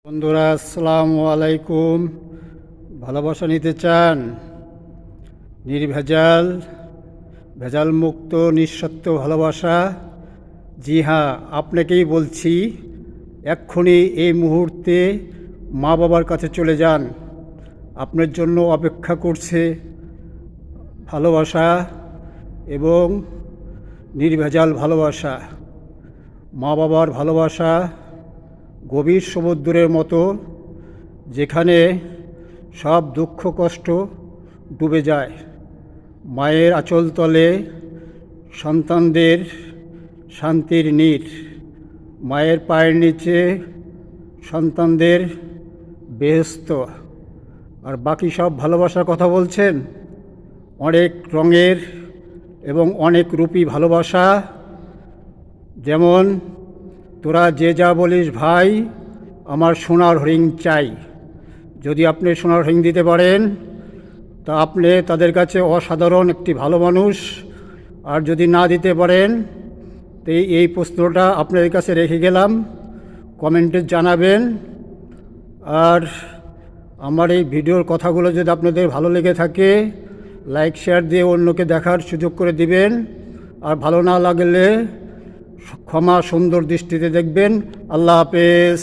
বন্ধুরা আসসালামু আলাইকুম। ভালোবাসা নিতে চান? নির্ভেজাল, ভেজাল মুক্ত নিঃস্বার্থ ভালোবাসা? জি হ্যাঁ, আপনাকেই বলছি। এক্ষুনি এই মুহূর্তে মা বাবার কাছে চলে যান। আপনার জন্য অপেক্ষা করছে ভালোবাসা এবং নির্ভেজাল ভালোবাসা। মা বাবার ভালোবাসা গভীর সমুদ্রের মতো, যেখানে সব দুঃখ কষ্ট ডুবে যায়। মায়ের আঁচল তলে সন্তানদের শান্তির নীড়, মায়ের পায়ের নিচে সন্তানদের বেহেশত। আর বাকি সব ভালোবাসার কথা বলছেন? অনেক রঙের এবং অনেক রূপী ভালোবাসা। যেমন, তোরা যে যা বলিস ভাই, আমার সোনার হরিণ চাই। যদি আপনি সোনার হরিণ দিতে পারেন তা আপনি তাদের কাছে অসাধারণ একটি ভালো মানুষ। আর যদি না দিতে পারেন তো এই প্রশ্নটা আপনাদের কাছে রেখে গেলাম, কমেন্টে জানাবেন। আর আমার এই ভিডিওর কথাগুলো যদি আপনাদের ভালো লেগে থাকে, লাইক শেয়ার দিয়ে অন্যকে দেখার সুযোগ করে দিবেন। আর ভালো না লাগলে ক্ষমা সুন্দর দৃষ্টিতে দেখবেন। আল্লাহ হাফেজ।